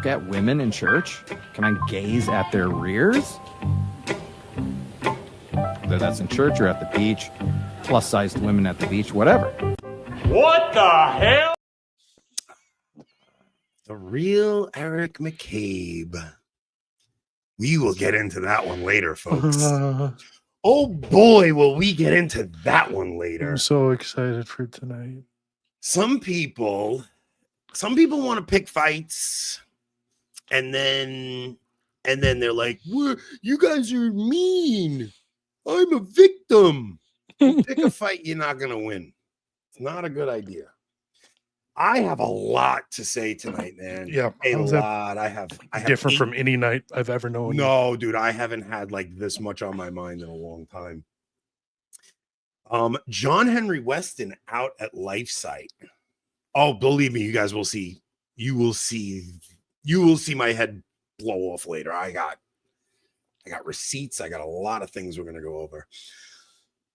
look at women in church? Can I gaze at their rears? Whether that's in church or at the beach, plus-sized women at the beach, whatever. What the hell? The real Eric McCabe. We will get into that one later, folks. Oh boy, will we get into that one later. I'm so excited for tonight. Some people want to pick fights, and then they're like, you guys are mean. I'm a victim. Pick a fight you're not going to win. It's not a good idea. I have a lot to say tonight, man. Yeah, a lot. I have different from any night I've ever known. No, dude, I haven't had like this much on my mind in a long time. John Henry Westen out at LifeSite. Oh, believe me, you guys will see. You will see my head blow off later. I got receipts. I got a lot of things we're gonna go over.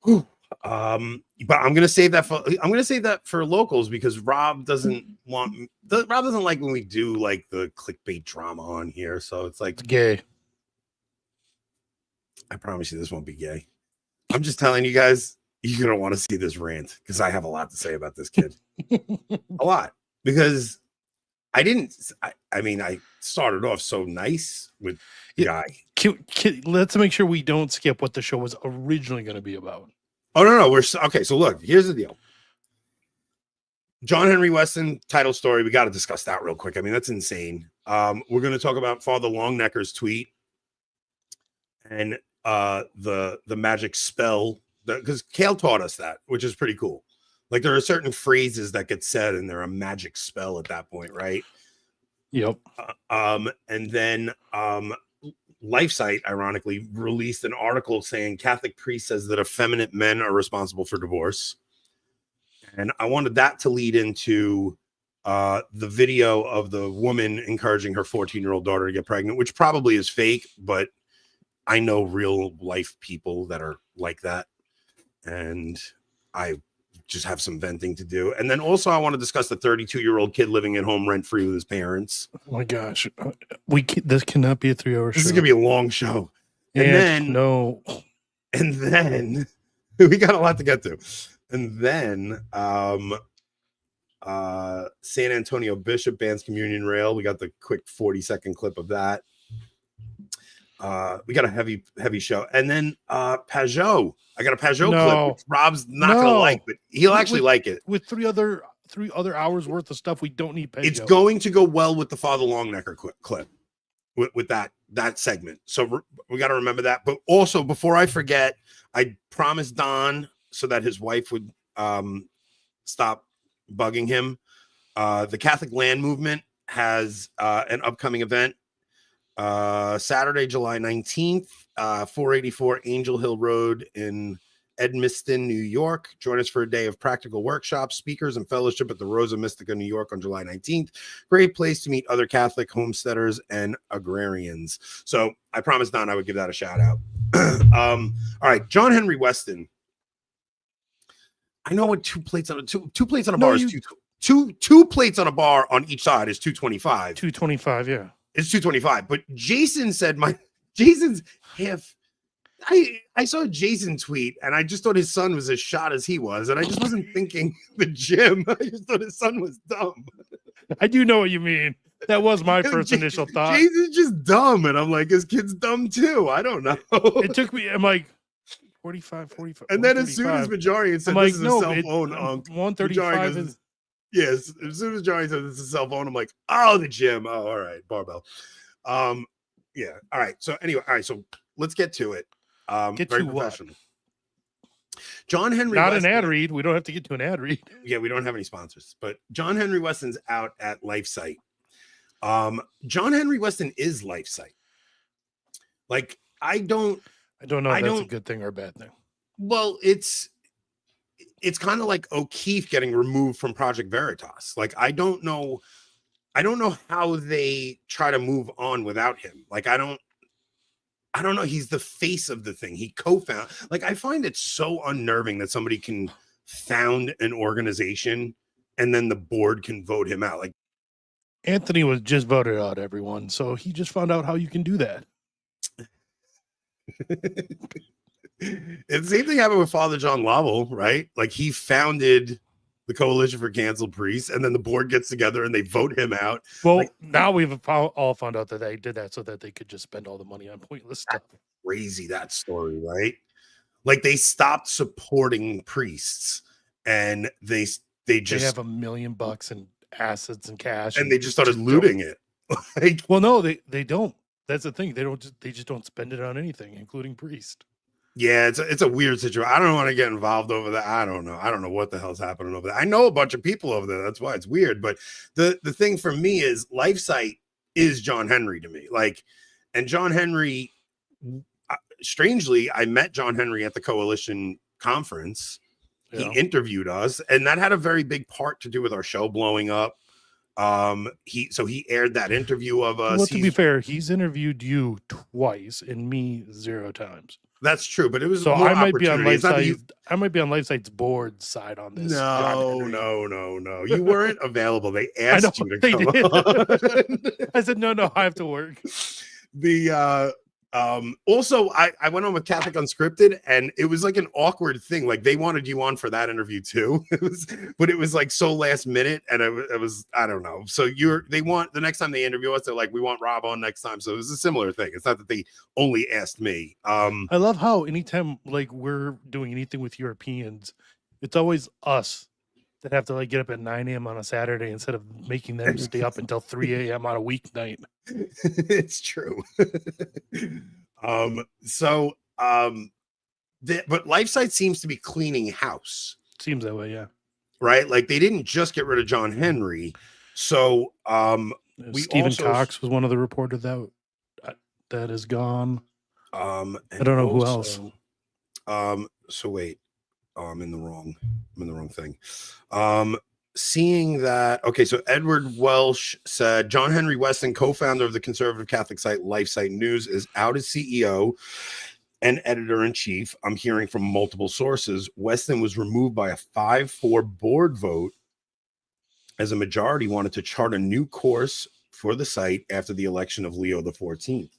Whew. But I'm gonna save that for locals because Rob doesn't like when we do like the clickbait drama on here. So it's like It's gay. I promise you this won't be gay. I'm just telling you guys, you're gonna want to see this rant because I have a lot to say about this kid. A lot. Because I started off so nice with the guy. Let's make sure we don't skip what the show was originally going to be about. Oh, no. Okay, so look, here's the deal. John Henry Westen, title story. We got to discuss that real quick. I mean, that's insane. We're going to talk about Father Longenecker's tweet and the magic spell, because Kale taught us that, which is pretty cool. Like there are certain phrases that get said and they're a magic spell at that point, right? Yep. And then LifeSite, ironically, released an article saying Catholic priest says that effeminate men are responsible for divorce. And I wanted that to lead into the video of the woman encouraging her 14-year-old daughter to get pregnant, which probably is fake, but I know real life people that are like that. And I just have some venting to do. And then also I want to discuss the 32-year-old kid living at home rent-free with his parents. Oh my gosh. This cannot be a 3-hour show. This is going to be a long show. And then we got a lot to get to. And then San Antonio Bishop bans communion rail. We got the quick 40-second clip of that. We got a heavy show. And then Pajot. I got a Pajot clip, which Rob's not going to like, but he'll actually like it. With three other hours worth of stuff, we don't need Pajot. It's going to go well with the Father Longenecker clip with that segment. So we got to remember that. But also, before I forget, I promised Don so that his wife would stop bugging him. The Catholic Land Movement has an upcoming event. Saturday, July 19th, 484 Angel Hill Road in Edmiston, New York. Join us for a day of practical workshops, speakers, and fellowship at the Rosa Mystica, New York on July 19th. Great place to meet other Catholic homesteaders and agrarians. So I promised Don I would give that a shout out. All right, John Henry Westen. I know what two plates on a bar is two plates on a bar on each side is 225. 225, yeah. It's 225, but Jason said Jason's half. I saw Jason tweet and I just thought his son was as shot as he was, and I just wasn't thinking the gym. I just thought his son was dumb. I do know what you mean. That was my first initial thought. Jason's just dumb, and I'm like, his kid's dumb too. I don't know. It took me. I'm like 45. And then as soon as Majorian said this is a cell phone, 135 is. Yes, as soon as Johnny said it's a cell phone, I'm like, oh, the gym. Oh, all right, barbell. Yeah. All right. So anyway, all right. So let's get to it. Get very to professional. John Henry. Not Westen, an ad read. We don't have to get to an ad read. Yeah, we don't have any sponsors, but John Henry Westen's out at LifeSite. John Henry Westen is LifeSite. Like, I don't know if that's a good thing or a bad thing. Well, it's kind of like O'Keefe getting removed from Project Veritas. Like, I don't know how they try to move on without him. Like, I don't know. He's the face of the thing. He co-found. Like, I find it so unnerving that somebody can found an organization and then the board can vote him out. Like, Anthony was just voted out, everyone. So he just found out how you can do that. The same thing happened with Father John Lovell, right? Like he founded the Coalition for Canceled Priests, and then the board gets together and they vote him out. Well, like, now we've all found out that they did that so that they could just spend all the money on pointless stuff. Crazy, that story, right? Like they stopped supporting priests, and they just have $1 million in assets and cash, and they just started looting it. Like, well, no, they don't. That's the thing. They just don't spend it on anything, including priest. Yeah, it's a weird situation. I don't want to get involved over that. I don't know what the hell's happening over there. I know a bunch of people over there. That's why it's weird. But the thing for me is LifeSite is John Henry to me. Like, and John Henry, strangely, I met John Henry at the Coalition conference. Yeah. He interviewed us, and that had a very big part to do with our show blowing up. He aired that interview of us. Well, to be fair, he's interviewed you twice and me 0 times. That's true, but it was so more I might be on LifeSite. I might be on LifeSite's board side on this. No. You weren't available. They asked you to come on. I said no. I have to work. Also, I went on with Catholic Unscripted, and it was like an awkward thing. Like they wanted you on for that interview too. But it was like so last minute, and it was I don't know. So they want the next time they interview us, they're like, we want Rob on next time. So it was a similar thing. It's not that they only asked me. I love how anytime like we're doing anything with Europeans, it's always us that have to like get up at 9 a.m. on a Saturday instead of making them stay up until 3 a.m. on a weeknight. It's true. But LifeSite seems to be cleaning house. Seems that way, yeah. Right? Like they didn't just get rid of John Henry. So Stephen Cox was one of the reporters that is gone. I don't know who else. So wait. I'm in the wrong thing. Seeing that, okay, so Edward Welsh said John Henry Westen, co-founder of the conservative Catholic site LifeSite News, is out as CEO and editor-in-chief. I'm hearing from multiple sources. Westen was removed by a 5-4 board vote as a majority wanted to chart a new course for the site after the election of Leo XIV.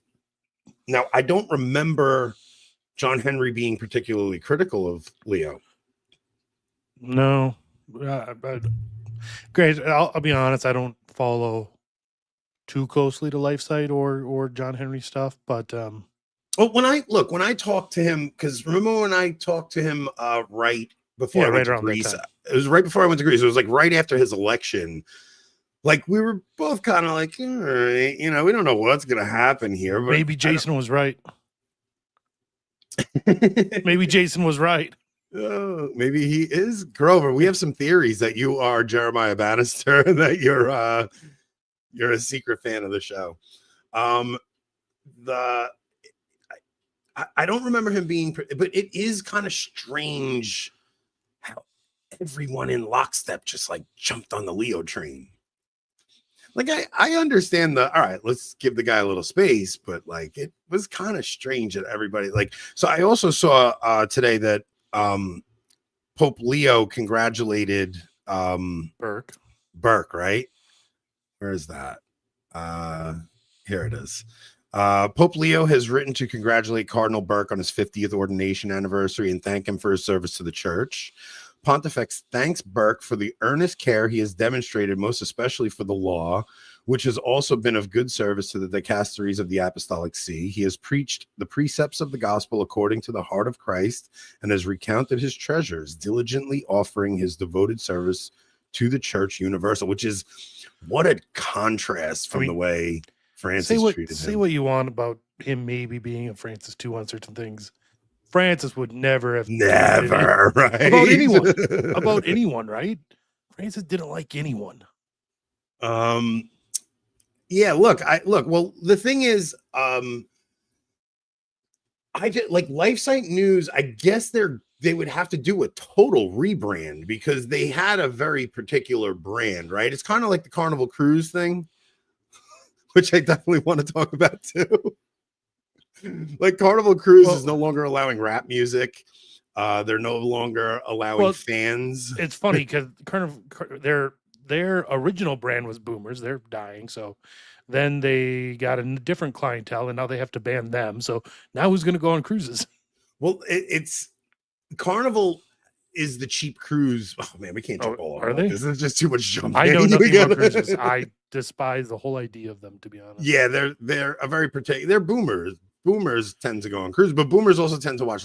Now, I don't remember John Henry being particularly critical of Leo. No. Great. I'll be honest. I don't follow too closely to LifeSite or John Henry stuff, but when I talked to him, because remember when I talked to him right before I went to Greece, it was right before I went to Greece. It was like right after his election. Like we were both kind of like, all right, we don't know what's gonna happen here. But maybe Jason was right. Maybe Jason was right. Maybe he is. Grover, we have some theories that you are Jeremiah Bannister and that you're a secret fan of the show. I don't remember him being, but it is kind of strange how everyone in lockstep just like jumped on the Leo train. Like I understand all right, let's give the guy a little space, but like it was kind of strange that everybody like. So I also saw today that Pope Leo congratulated Burke, right? Where is that? Here it is. Pope Leo has written to congratulate Cardinal Burke on his 50th ordination anniversary and thank him for his service to the church. Pontifex thanks Burke for the earnest care he has demonstrated, most especially for the law, which has also been of good service to the dicasteries of the Apostolic See. He has preached the precepts of the gospel according to the heart of Christ and has recounted his treasures, diligently offering his devoted service to the Church Universal, which is what a contrast from the way Francis treated him. Say what you want about him maybe being a Francis too on certain things. Francis would never have right about anyone, right? Francis didn't like anyone. Yeah, look. Well, the thing is, I get like LifeSite News. I guess they would have to do a total rebrand because they had a very particular brand, right? It's kind of like the Carnival Cruise thing, which I definitely want to talk about too. Like Carnival Cruise is no longer allowing rap music. They're no longer allowing fans. It's funny because their original brand was boomers. They're dying. So then they got a different clientele and now they have to ban them. So now who's going to go on cruises? Well, it's Carnival is the cheap cruise. Oh man, we can't jump all over. Are they? This is just too much jumping. I know nothing about cruises. I despise the whole idea of them, to be honest. Yeah, they're a very particular. They're boomers. Boomers tend to go on cruises, but boomers also tend to watch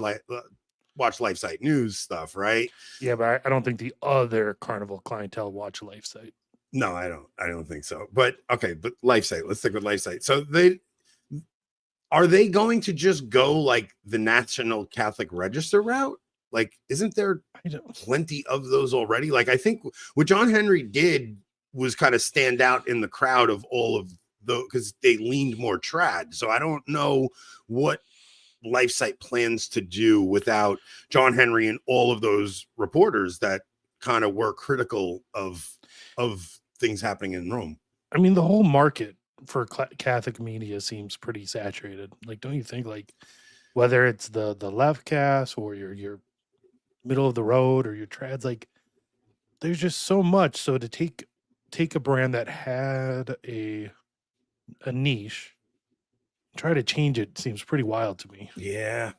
LifeSite news stuff, right? Yeah, but I don't think the other Carnival clientele watch LifeSite. No, I don't think so. But okay, but LifeSite. Let's stick with LifeSite. So are they going to just go like the National Catholic Register route? Like, isn't there plenty of those already? Like, I think what John Henry did was kind of stand out in the crowd of all of the, because they leaned more trad. So I don't know what LifeSite plans to do without John Henry and all of those reporters that kind of were critical of things happening in Rome. I mean, the whole market for Catholic media seems pretty saturated. Like, don't you think? Like, whether it's the left cast or your middle of the road or your trads, like, there's just so much. So to take a brand that had a niche, try to change it seems pretty wild to me. Yeah,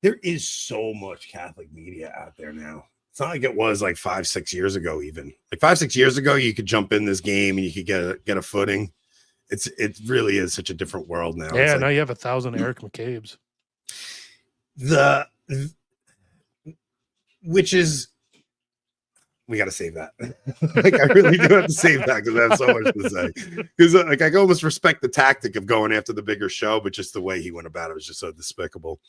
there is so much Catholic media out there now. It's not like it was like 5-6 years ago. Even like 5-6 years ago, you could jump in this game and you could get a footing. It really is such a different world now. Yeah, like, now you have 1,000 Eric McCabe's. Which is, we got to save that. Like, I really do have to save that because I have so much to say. Because like, I can almost respect the tactic of going after the bigger show, but just the way he went about it was just so despicable.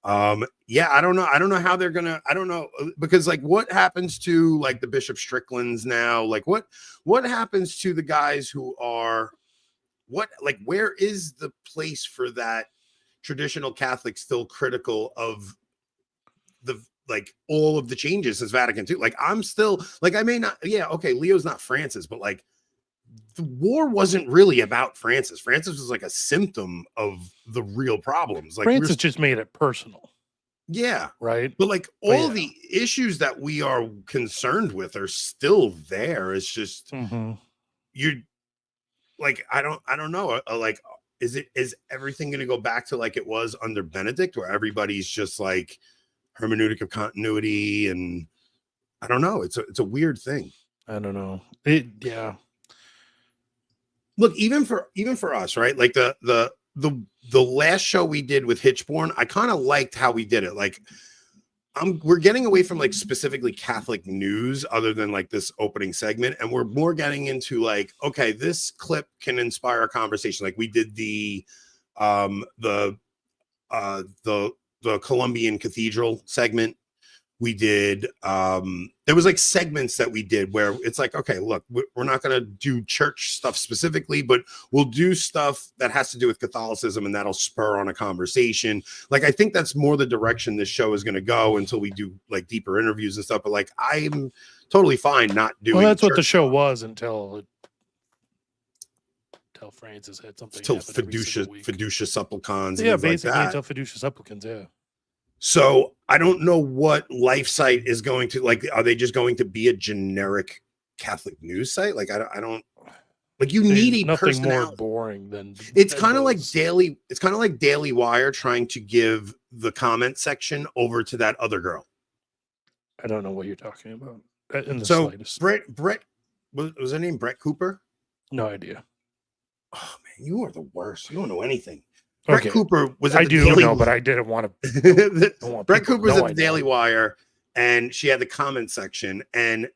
Yeah, I don't know how they're gonna, I don't know, because like what happens to like the Bishop Stricklands now? Like what happens to the guys who are where is the place for that traditional Catholic still critical of the like all of the changes since Vatican II? Like, I'm still like, I may not, yeah, okay, Leo's not Francis, but like the war wasn't really about Francis. Francis was like a symptom of the real problems. Like, Francis just made it personal. Yeah. Right. But like all the issues that we are concerned with are still there. It's just you're like, I don't know. Like, is everything going to go back to like it was under Benedict, where everybody's just like hermeneutic of continuity? And I don't know. It's a weird thing. I don't know. Yeah. Look, even for us, right? Like the last show we did with Hitchborn, I kind of liked how we did it. Like, we're getting away from like specifically Catholic news, other than like this opening segment, and we're more getting into like, okay, this clip can inspire a conversation. Like we did the Columbian Cathedral segment. We did there was like segments that we did where it's like, okay, look, we're not going to do church stuff specifically, but we'll do stuff that has to do with Catholicism, and that'll spur on a conversation. Like, I think that's more the direction this show is going to go until we do like deeper interviews and stuff. But like, I'm totally fine not doing. Well, that's what the show was until Francis had something. Till fiducia supplicans. Yeah, basically until fiducia supplicans. Yeah. So I don't know what LifeSite is going to like. Are they just going to be a generic Catholic news site? Like, I don't like. You need a nothing more boring than it's kind of like Daily. It's kind of like Daily Wire trying to give the comment section over to that other girl. I don't know what you're talking about. In the slightest. Brett was her name Brett Cooper? No idea. Oh man, you are the worst. You don't know anything. Okay. Brett Cooper was. I do know, but I didn't want to. Brett Cooper was at the Daily Wire, and she had the comment section, and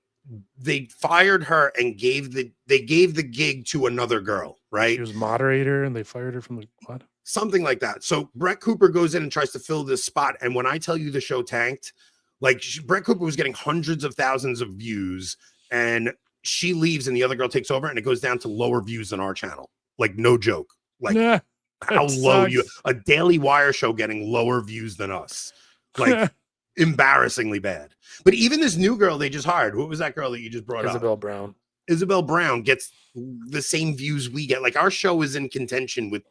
they fired her and gave the gig to another girl. Right? She was moderator, and they fired her from the what? Something like that. So Brett Cooper goes in and tries to fill this spot, and when I tell you the show tanked, like Brett Cooper was getting hundreds of thousands of views, and she leaves, and the other girl takes over, and it goes down to lower views than our channel. Like, no joke. Like. Nah. How low a Daily Wire show getting lower views than us, like embarrassingly bad. But even this new girl they just hired, what was that girl that you just brought up? Isabel Brown gets the same views we get. Like, our show is in contention with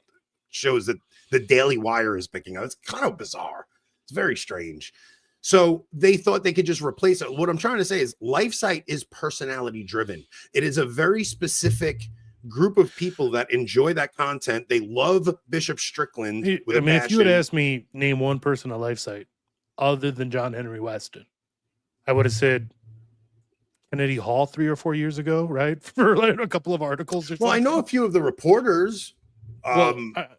shows that the Daily Wire is picking up. It's kind of bizarre. It's very strange. So they thought they could just replace it. What I'm trying to say is LifeSite is personality driven. It is a very specific group of people that enjoy that content. They love Bishop Strickland. With I mean, if you had asked me name one person on LifeSite other than John Henry Westen, I would have said Kennedy Hall 3 or 4 years ago, right? For like a couple of articles or something. Well, I know a few of the reporters.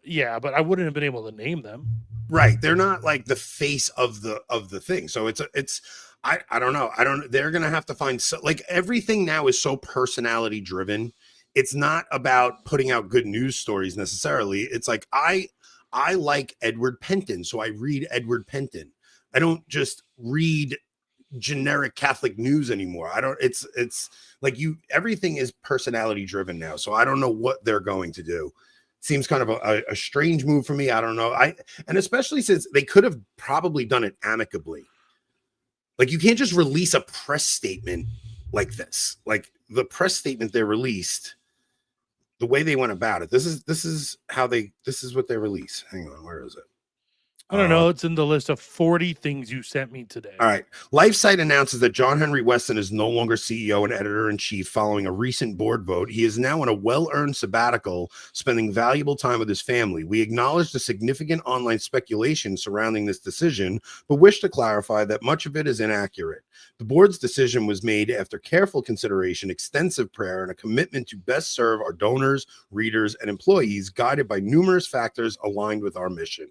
Yeah, but I wouldn't have been able to name them. Right. They're not like the face of the thing. So I don't know. They're going to have to find like everything now is so personality driven. It's not about putting out good news stories necessarily. It's like, I like Edward Penton. So I read Edward Penton. I don't just read generic Catholic news anymore. It's like everything is personality driven now. So I don't know what they're going to do. Seems kind of a strange move for me. I don't know. And especially since they could have probably done it amicably. Like you can't just release a press statement like this. Like the press statement they released, the way they went about it. This is what they release. Hang on, where is it? I don't know. It's in the list of 40 things you sent me today. All right. LifeSite announces that John Henry Westen is no longer CEO and editor-in-chief following a recent board vote. He is now on a well-earned sabbatical, spending valuable time with his family. We acknowledge the significant online speculation surrounding this decision, but wish to clarify that much of it is inaccurate. The board's decision was made after careful consideration, extensive prayer, and a commitment to best serve our donors, readers, and employees, guided by numerous factors aligned with our mission.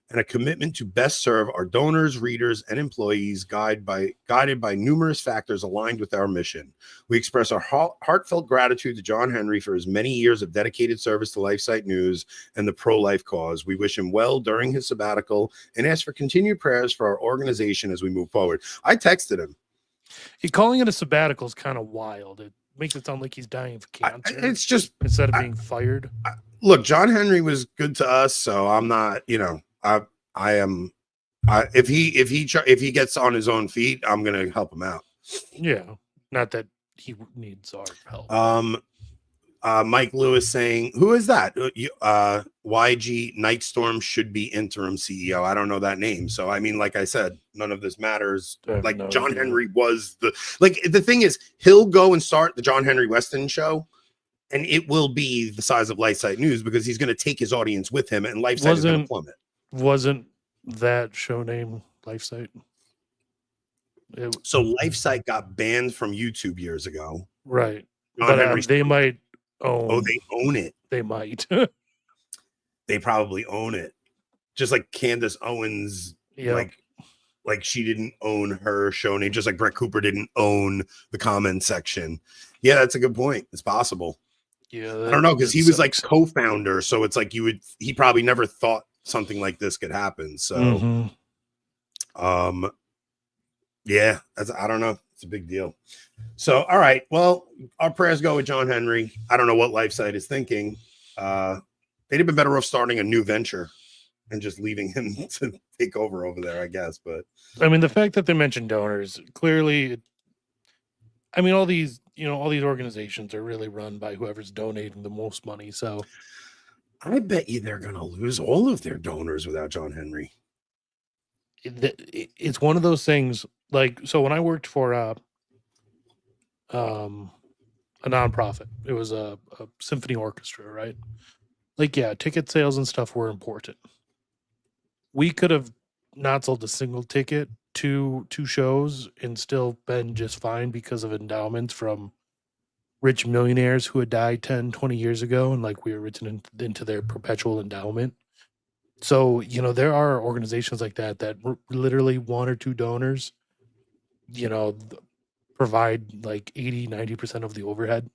And a commitment to best serve our donors, readers, and employees, guided by numerous factors aligned with our mission. We express our heartfelt gratitude to John Henry for his many years of dedicated service to LifeSite News and the pro-life cause. We wish him well during his sabbatical and ask for continued prayers for our organization as we move forward. I texted him. Calling it a sabbatical is kind of wild. It makes it sound like he's dying of cancer. It's just instead of being fired. Look, John Henry was good to us, so I'm not, if he gets on his own feet, I'm going to help him out. Yeah. Not that he needs our help. Mike Lewis saying, who is that? YG Nightstorm should be interim CEO. I don't know that name. So, I mean, like I said, none of this matters. Like John Henry was the thing is, he'll go and start the John Henry Westen show. And it will be the size of LifeSite News because he's going to take his audience with him, and LifeSite is going to plummet. Wasn't that show name LifeSite? So LifeSite got banned from YouTube years ago. Right. But they might own. Oh, they own it. They might. They probably own it. Just like Candace Owens, like she didn't own her show name, just like Brett Cooper didn't own the comment section. Yeah, that's a good point. It's possible. Yeah, I don't know, because he was like co-founder, so it's like he probably never thought something like this could happen. So yeah, I don't know. It's a big deal. So all right, well, our prayers go with John Henry. I don't know what LifeSite is thinking. They'd have been better off starting a new venture and just leaving him to take over there, I guess. But I mean, the fact that they mentioned donors, clearly, I mean, all these organizations are really run by whoever's donating the most money. So I bet you they're going to lose all of their donors without John Henry. It's one of those things. Like, so when I worked for a nonprofit, it was a symphony orchestra, right? Like, yeah, ticket sales and stuff were important. We could have not sold a single ticket to shows and still been just fine because of endowments from rich millionaires who had died 10, 20 years ago, and like we were written into their perpetual endowment. So, there are organizations like that literally one or two donors, provide like 80-90% of the overhead.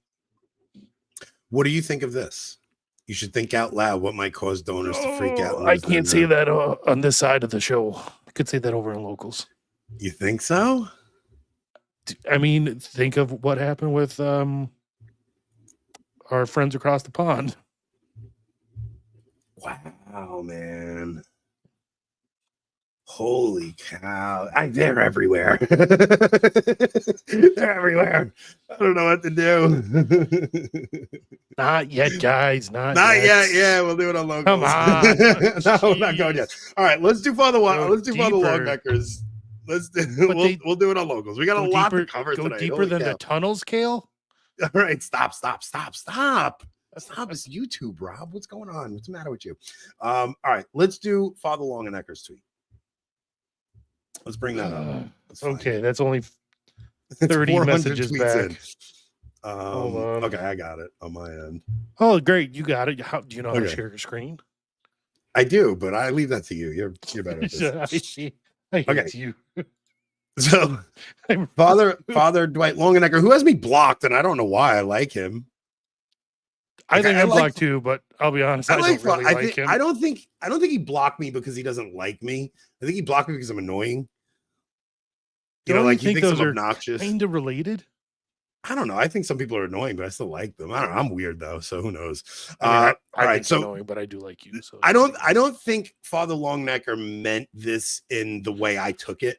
What do you think of this? You should think out loud what might cause donors to freak out. I can't say that on this side of the show. I could say that over in locals. You think so? I mean, think of what happened with our friends across the pond. Wow, man. Holy cow. They're everywhere. They're everywhere. I don't know what to do. Not yet, guys. Not yet. Yeah, we'll do it on locals. Come on. No, we're not going yet. All right, let's do Father Longeneckers. Let's do. But We'll do it on locals. We got a lot to cover Go today. deeper Holy than cow. the tunnels, Kale. All right, stop. It's YouTube, Rob. What's going on? What's the matter with you? All right, let's do Father Longenecker's tweet. Let's bring that up. Okay, that's only It's 30 400 messages tweets back. in. Hold on. Okay, I got it on my end. Oh, great. You got it. How do you know how to Okay. share your screen? I do, but I leave that to you. You're better at this. I hate Okay. you. So, Father Dwight Longenecker, who has me blocked, and I don't know why I like him. I think I'm like- blocked too, but I'll be honest, I don't really like him. I don't think he blocked me because he doesn't like me. I think he blocked me because I'm annoying. You know, like he thinks I'm obnoxious. Kind of related. I don't know. I think some people are annoying, but I still like them. I don't know. I'm weird though, so who knows? I all right. think So annoying, but I do like you. So I don't think Father Longenecker meant this in the way I took it.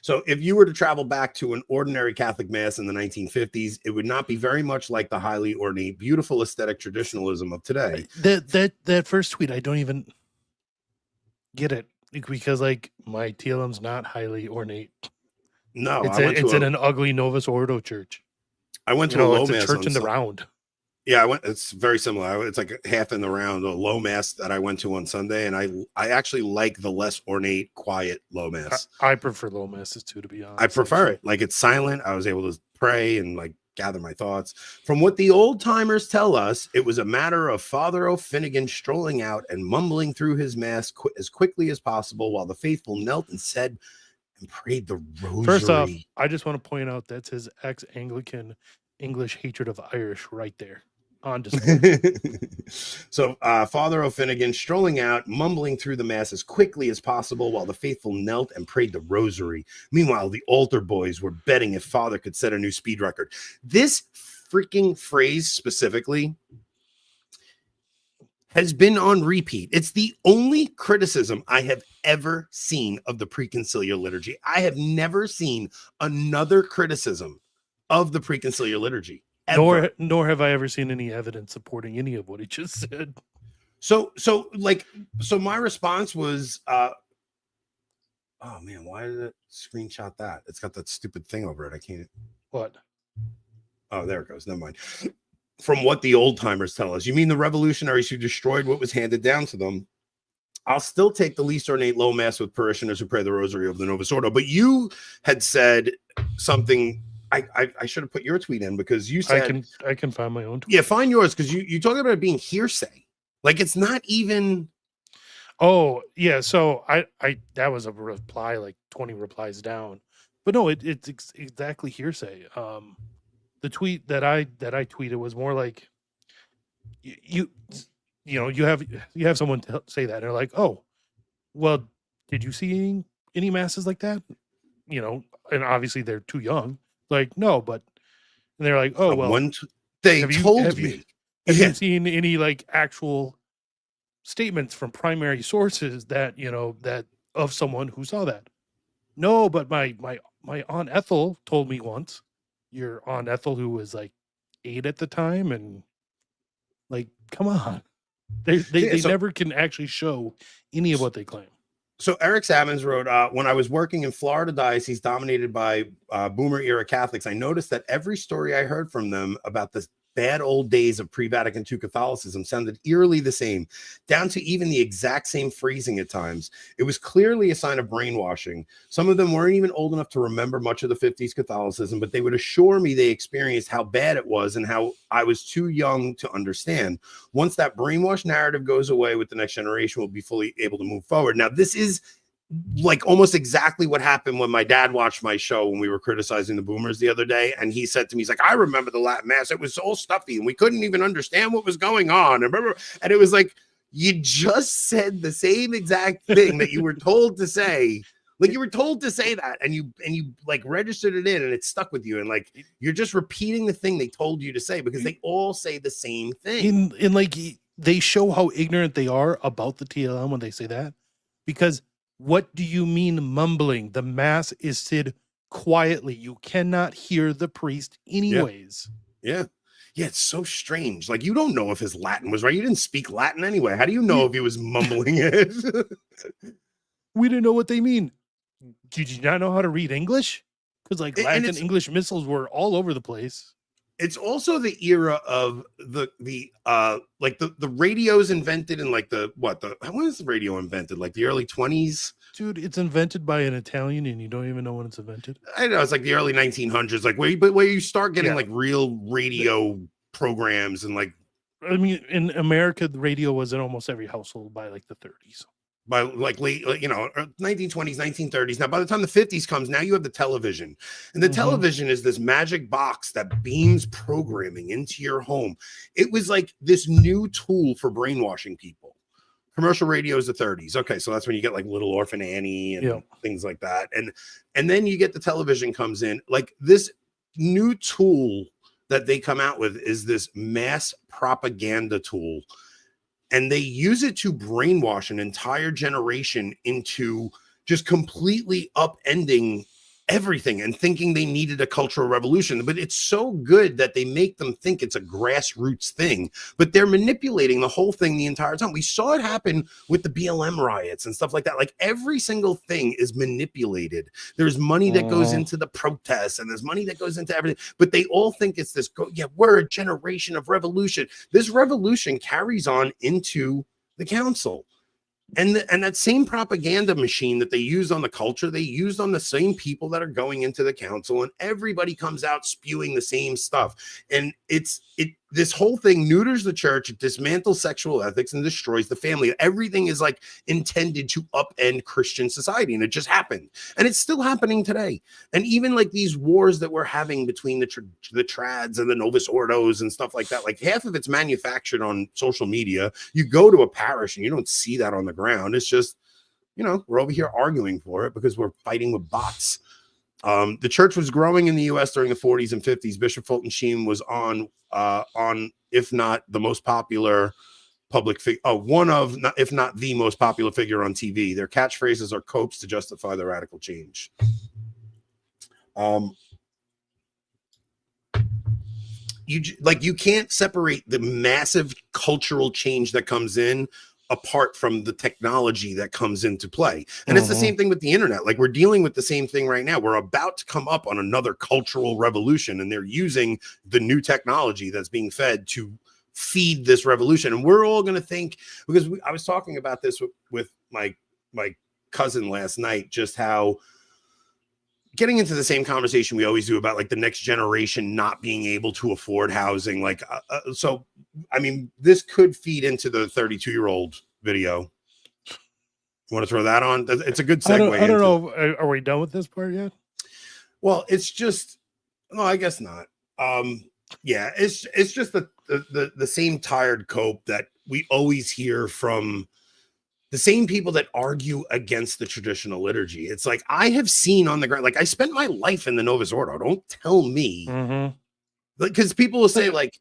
So if you were to travel back to an ordinary Catholic mass in the 1950s, it would not be very much like the highly ornate, beautiful aesthetic traditionalism of today. That first tweet, I don't even get it because like my TLM's not highly ornate. No, it's in an ugly Novus Ordo church. I went to a low it's mass. A church in the round. Yeah, it's very similar. It's like half in the round, a low mass that I went to on Sunday, and I actually like the less ornate, quiet low mass. I prefer low masses too, to be honest. I prefer it. Like it's silent. I was able to pray and like gather my thoughts. From what the old timers tell us, it was a matter of Father O'Finnegan strolling out and mumbling through his mass as quickly as possible while the faithful knelt and said and prayed the rosary. First off, I just want to point out that's his ex-Anglican English hatred of Irish right there on display. So Father O'Finnegan strolling out, mumbling through the mass as quickly as possible while the faithful knelt and prayed the rosary. Meanwhile, the altar boys were betting if Father could set a new speed record. This freaking phrase specifically has been on repeat. It's the only criticism I have ever seen of the pre-conciliar liturgy. I have never seen another criticism of the pre-conciliar liturgy. Ever. Nor have I ever seen any evidence supporting any of what he just said. So my response was, oh man, why did it screenshot that? It's got that stupid thing over it. I can't. What? Oh, there it goes. Never mind. From what the old timers tell us, you mean the revolutionaries who destroyed what was handed down to them? I'll still take the least ornate low mass with parishioners who pray the rosary of the Novus Ordo. But you had said something. I should have put your tweet in because you said I can find my own tweet. Yeah, find yours because you talk about it being hearsay. Like it's not even. Oh yeah, so I that was a reply like 20 replies down, but no, it's exactly hearsay. The tweet that I tweeted was more like you have someone say that and they're like, oh, well, did you see any masses like that? You know, and obviously they're too young. Like no, but and they're like, oh well, they told me. Have you seen any like actual statements from primary sources that that of someone who saw that? No, but my Aunt Ethel told me once. Your Aunt Ethel, who was like 8 at the time, and like, come on, they never can actually show any of what they claim. So Eric Sammons wrote, when I was working in Florida diocese dominated by boomer era Catholics, I noticed that every story I heard from them about the bad old days of pre-Vatican II Catholicism sounded eerily the same, down to even the exact same phrasing at times. It was clearly a sign of brainwashing. Some of them weren't even old enough to remember much of the 50s Catholicism, but they would assure me they experienced how bad it was and how I was too young to understand. Once that brainwash narrative goes away with the next generation, we'll be fully able to move forward. Now, this is like almost exactly what happened when my dad watched my show when we were criticizing the boomers the other day. And he said to me, he's like, I remember the Latin Mass. It was so stuffy and we couldn't even understand what was going on. And it was like, you just said the same exact thing that you were told to say. Like you were told to say that and you like registered it in and it stuck with you. And like, you're just repeating the thing they told you to say because they all say the same thing. In like, they show how ignorant they are about the TLM when they say that, because what do you mean mumbling? The mass is said quietly. You cannot hear the priest anyways. Yeah. It's so strange. Like you don't know if his Latin was right. You didn't speak Latin anyway. How do you know if he was mumbling it? We didn't know what they mean. Did you not know how to read English? Because like Latin English missiles were all over the place. It's also the era of the radios invented in like when was the radio invented? Like the early 20s? Dude, it's invented by an Italian and you don't even know when it's invented. I know, it's like the early 1900s, like where you start getting like real radio programs and like. I mean, in America, the radio was in almost every household by like the 30s. By like late, 1920s, 1930s. Now, by the time the 50s comes, now you have the television. And the television is this magic box that beams programming into your home. It was like this new tool for brainwashing people. Commercial radio is the 30s. Okay, so that's when you get like Little Orphan Annie and things like that. And then you get the television comes in. Like this new tool that they come out with is this mass propaganda tool. And they use it to brainwash an entire generation into just completely upending everything and thinking they needed a cultural revolution. But it's so good that they make them think it's a grassroots thing, but they're manipulating the whole thing the entire time. We saw it happen with the BLM riots and stuff like that. Like every single thing is manipulated. There's money that goes into the protests and there's money that goes into everything, but they all think it's this, we're a generation of revolution. This revolution carries on into the council. And that same propaganda machine that they used on the culture, they used on the same people that are going into the council, and everybody comes out spewing the same stuff. And this whole thing neuters the church, it dismantles sexual ethics and destroys the family. Everything is like intended to upend Christian society, and it just happened. And it's still happening today. And even like these wars that we're having between the trads and the Novus Ordos and stuff like that, like half of it's manufactured on social media. You go to a parish and you don't see that on the ground. It's just, we're over here arguing for it because we're fighting with bots. The church was growing in the U.S. during the 40s and 50s. Bishop Fulton Sheen was on, if not the most popular public figure, one of, if not the most popular figure on TV. Their catchphrases are copes to justify the radical change. You can't separate the massive cultural change that comes in apart from the technology that comes into play. And it's the same thing with the internet. Like we're dealing with the same thing right now. We're about to come up on another cultural revolution, and they're using the new technology that's being fed to feed this revolution. And we're all going to think, because I was talking about this with my cousin last night, just how getting into the same conversation we always do about like the next generation not being able to afford housing. Like, so, I mean, this could feed into the 32-year-old video. You want to throw that on? It's a good segue. I don't know. Are we done with this part yet? Well, it's just, no, I guess not. Yeah, it's just the same tired cope that we always hear from the same people that argue against the traditional liturgy. It's like, I have seen on the ground, like I spent my life in the Novus Ordo. Don't tell me, because people will say like,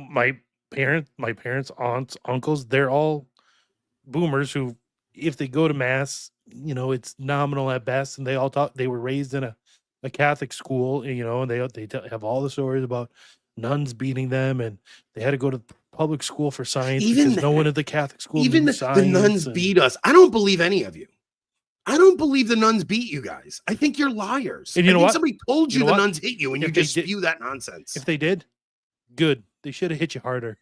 my parents, aunts, uncles, they're all boomers who, if they go to mass, it's nominal at best. And they all they were raised in a Catholic school, and they have all the stories about nuns beating them, and they had to go to public school for science because no one at the Catholic school even the nuns beat us. I don't believe any of you. I don't believe the nuns beat you guys. I think you're liars. And you know what? Somebody told you the nuns hit you, and you just spew that nonsense. If they did, good. They should have hit you harder.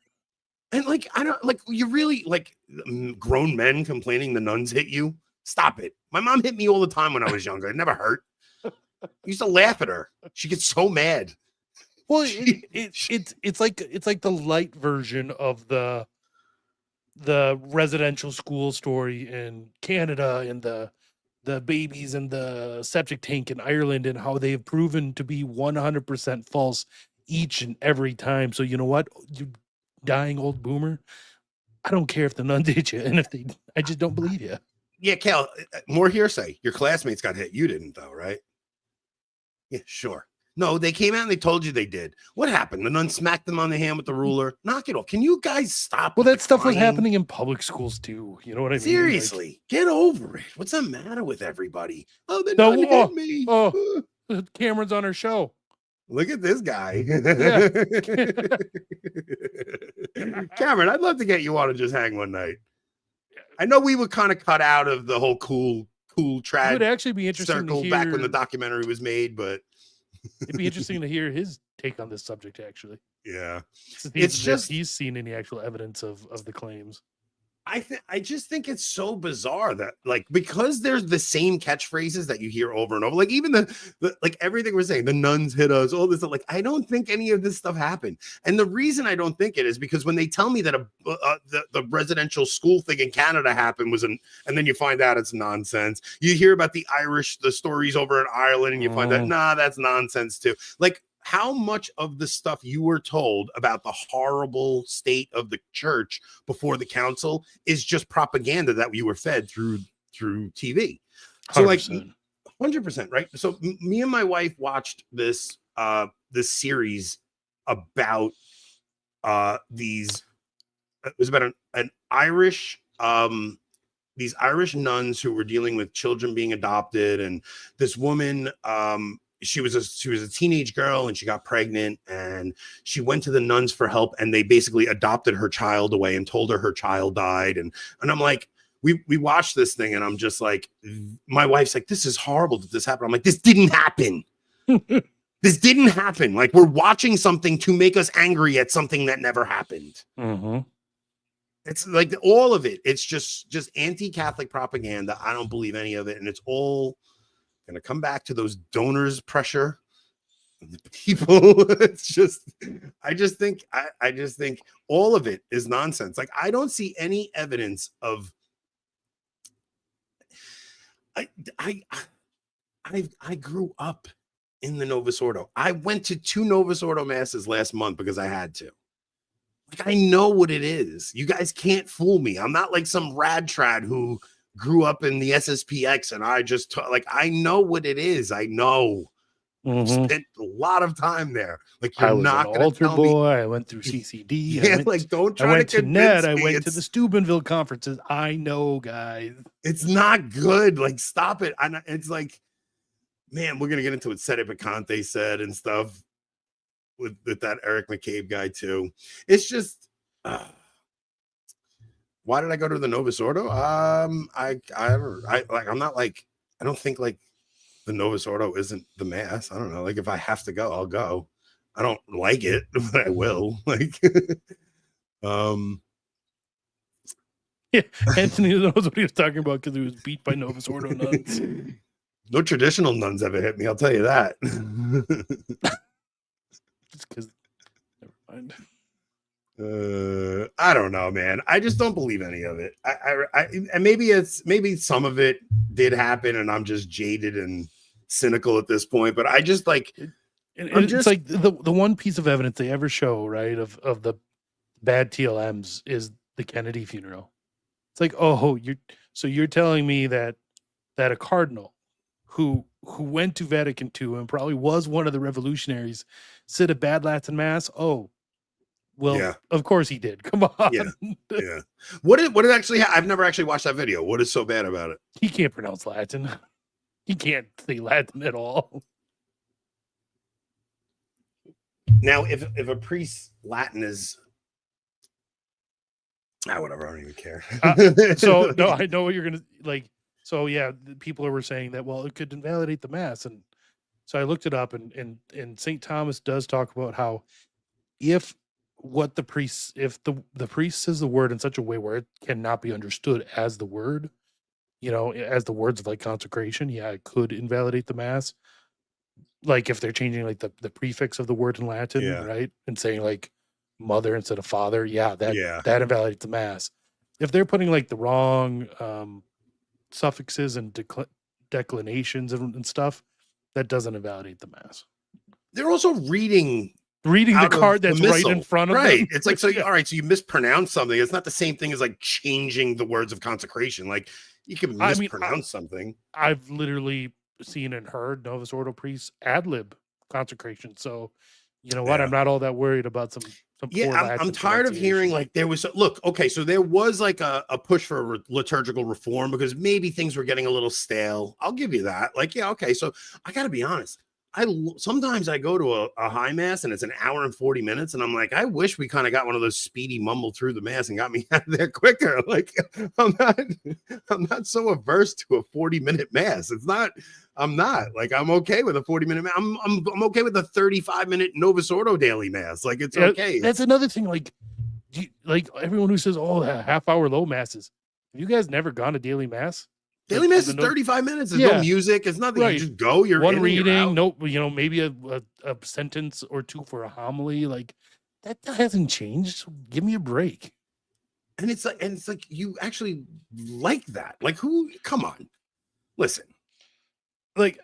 And like, I don't like, you really like grown men complaining the nuns hit you. Stop it. My mom hit me all the time when I was younger. It never hurt. I used to laugh at her. She gets so mad. Well, it's like the light version of the residential school story in Canada, and the babies in the septic tank in Ireland, and how they've proven to be 100% false each and every time. So you know what, you dying old boomer, I don't care if the nuns hit you, and I just don't believe you. Yeah, Cal, more hearsay. Your classmates got hit. You didn't, though, right? Yeah, sure. No, they came out and they told you they did. What happened? The nun smacked them on the hand with the ruler. Knock it off. Can you guys stop? Well, that stuff was happening in public schools too. You know what I mean? Seriously, get over it. What's the matter with everybody? Oh, the nun hit me. Oh, Cameron's on her show. Look at this guy. Yeah. Cameron, I'd love to get you on and just hang one night. I know we were kind of cut out of the whole cool cool It trad would actually be interesting to circle hear. back when the documentary was made, but it'd be interesting to hear his take on this subject. Actually, yeah, it's just he's seen any actual evidence of the claims. I just think it's so bizarre that, like, because there's the same catchphrases that you hear over and over, like even the like everything we're saying, the nuns hit us, all this, like, I don't think any of this stuff happened. And the reason I don't think it is because when they tell me that the residential school thing in Canada happened and then you find out it's nonsense. You hear about the stories over in Ireland, and you find out, nah, that's nonsense too. Like, how much of the stuff you were told about the horrible state of the church before the council is just propaganda that you were fed through TV? So 100%. Like 100%, right? So me and my wife watched this series about these. It was about an Irish these Irish nuns who were dealing with children being adopted, and this woman she was a teenage girl and she got pregnant and she went to the nuns for help, and they basically adopted her child away and told her child died. And I'm like, we watched this thing and I'm just like, my wife's like, this is horrible that this happened. I'm like, this didn't happen. This didn't happen. Like, we're watching something to make us angry at something that never happened. It's like all of it. It's just anti-Catholic propaganda. I don't believe any of it. And it's all going to come back to those donors pressure people. It's just, I just think all of it is nonsense. Like, I don't see any evidence of, I grew up in the Novus Ordo. I went to 2 Novus Ordo masses last month because I had to. Like, I know what it is. You guys can't fool me. I'm not like some rad trad who grew up in the SSPX and I just like, I know what it is. I know. Spent a lot of time there. Like, you're not going to altar tell boy. me. I went through CCD. Yeah, don't try to Ned. convince me. I went to the Steubenville conferences. I know, guys. It's not good. Like, stop it. It's like, man, we're gonna get into what Sede Picante said and stuff with that Eric McCabe guy too. It's just, why did I go to the Novus Ordo? I'm not like, I don't think like the Novus Ordo isn't the mass. I don't know. Like, if I have to go, I'll go. I don't like it, but I will. Like, yeah, Anthony knows what he was talking about because he was beat by Novus Ordo nuns. No traditional nuns ever hit me, I'll tell you that. Just because, never mind. I don't know, man. I just don't believe any of it. And maybe some of it did happen, and I'm just jaded and cynical at this point. But I just like, it's like the one piece of evidence they ever show, right, of the bad TLMs is the Kennedy funeral. It's like, oh, you're telling me that a cardinal who went to Vatican II and probably was one of the revolutionaries said a bad Latin mass? Oh, well, yeah. Of course he did. Come on. Yeah. What did actually I've never actually watched that video. What is so bad about it? He can't pronounce Latin. He can't say Latin at all. Now, if a priest's Latin is whatever, I don't even care. So no, I know what you're gonna like. So yeah, people were saying that, well, it could invalidate the mass, and so I looked it up, and St. Thomas does talk about how if the priest says the word in such a way where it cannot be understood as the word, as the words of like consecration, yeah, it could invalidate the mass. Like if they're changing like the prefix of the word in Latin, right, and saying like mother instead of father, that invalidates the mass. If they're putting like the wrong suffixes and declinations and stuff, that doesn't invalidate the mass. They're also reading the card that's right in front of them. Right. It's like, so all right, so you mispronounce something. It's not the same thing as like changing the words of consecration. Like, you can mispronounce something. I've literally seen and heard Novus Ordo priests ad-lib consecration. So, you know what? I'm not all that worried about some I'm tired of hearing like there was so there was like a push for liturgical reform because maybe things were getting a little stale. I'll give you that. Like, yeah, okay. So I got to be honest. sometimes I go to a high mass and it's an hour and 40 minutes, and I'm like, I wish we kind of got one of those speedy mumble through the mass and got me out of there quicker. Like, I'm not so averse to a 40-minute mass. I'm not like, I'm okay with a 40-minute mass. I'm okay with a 35-minute Novus Ordo daily mass. Like, it's okay. That's another thing. Like everyone who says, "Oh, half-hour low masses." Have you guys never gone to daily mass? Daily mass is 35 minutes. There's no music. It's nothing. Right. You just go. You're one reading. No, maybe a sentence or two for a homily. Like that hasn't changed. So give me a break. And it's like you actually like that. Like who? Come on, listen. Like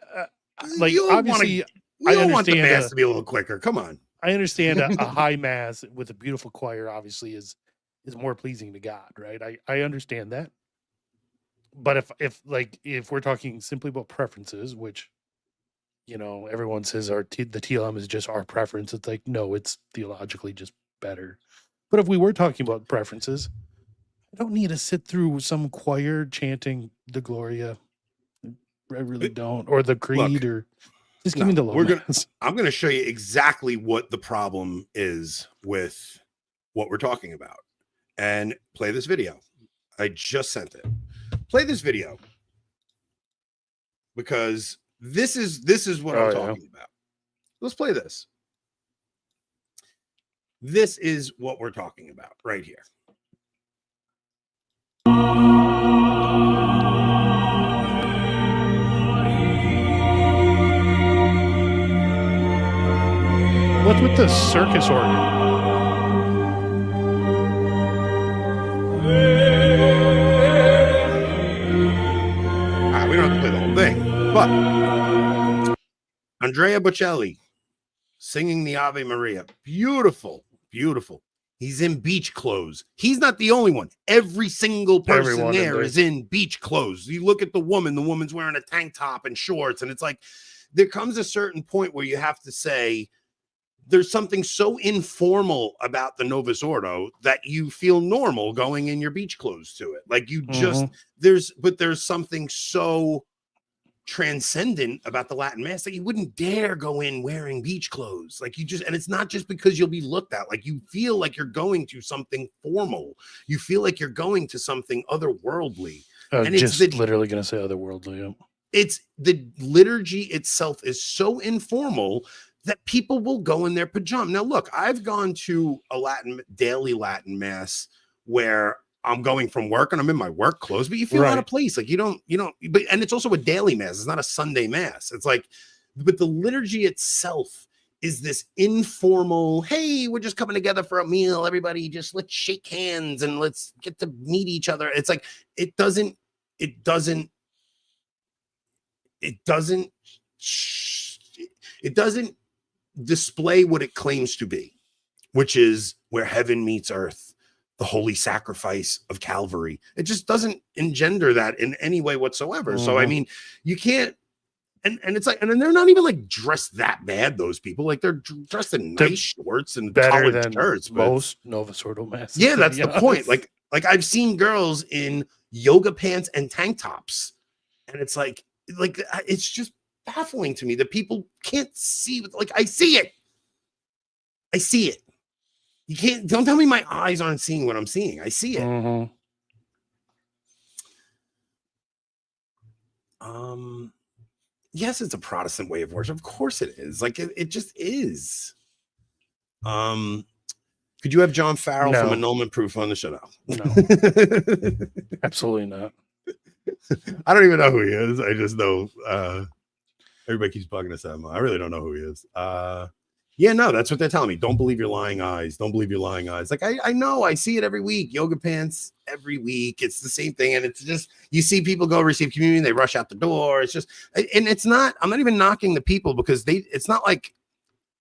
obviously, I want the mass to be a little quicker. Come on. I understand a high mass with a beautiful choir obviously is more pleasing to God, right? I understand that. But if we're talking simply about preferences, which, everyone says the TLM is just our preference. It's like, no, it's theologically just better. But if we were talking about preferences, I don't need to sit through some choir chanting the Gloria. I really don't. Or the Creed. Or just give me the low mass. I'm going to show you exactly what the problem is with what we're talking about. And play this video. I just sent it. Play this video because this is what I'm talking about. Let's play this. This is what we're talking about right here. What's with the circus organ? We don't have to play the whole thing, but Andrea Bocelli singing the Ave Maria. Beautiful, beautiful. He's in beach clothes. He's not the only one. Every single person there is in beach clothes. You look at the woman's wearing a tank top and shorts, and it's like there comes a certain point where you have to say, there's something so informal about the Novus Ordo that you feel normal going in your beach clothes to it. Like you just, there's something so transcendent about the Latin Mass that you wouldn't dare go in wearing beach clothes. Like you just, and it's not just because you'll be looked at, like you feel like you're going to something formal. You feel like you're going to something otherworldly. And it's literally going to say otherworldly. Yeah. It's the liturgy itself is so informal that people will go in their pajamas. Now, look, I've gone to a daily Latin Mass where I'm going from work and I'm in my work clothes, but you feel out of place. Like you don't, and it's also a daily Mass. It's not a Sunday Mass. It's like, but the liturgy itself is this informal, hey, we're just coming together for a meal. Everybody just let's shake hands and let's get to meet each other. It's like, it doesn't display what it claims to be, which is where heaven meets earth, the holy sacrifice of Calvary. It just doesn't engender that in any way whatsoever. So, I mean, you can't, and it's like, and they're not even like dressed that bad, those people. Like they're dressed in nice shorts and collared shirts. Most Novus Ordo masses. Yeah, that's the point. Like I've seen girls in yoga pants and tank tops, and it's like it's just baffling to me that people can't see. Like I see it. You don't tell me my eyes aren't seeing what I'm seeing. I see it. Yes, it's a Protestant way of worship. Of course it is. Like it just is. Could you have John Farrell from Annulment Proof on the show now? No. Absolutely not. I don't even know who he is. I just know everybody keeps bugging us at him. I really don't know who he is. Yeah, no, that's what they're telling me. Don't believe your lying eyes. Don't believe your lying eyes. Like I know, I see it every week. Yoga pants every week. It's the same thing. And it's just, you see people go receive communion, they rush out the door. It's just, and it's not, I'm not even knocking the people because it's not like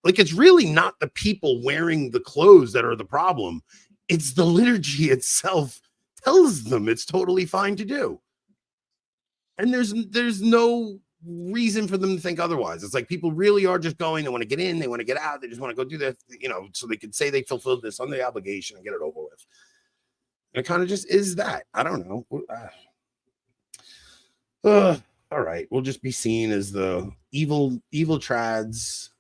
it's really not the people wearing the clothes that are the problem. It's the liturgy itself tells them it's totally fine to do. And there's no reason for them to think otherwise. It's like people really are just going, they want to get in, they want to get out, they just want to go do that, so they can say they fulfilled this Sunday obligation and get it over with. And it kind of just is that. I don't know. All right. right. We'll just be seen as the evil trads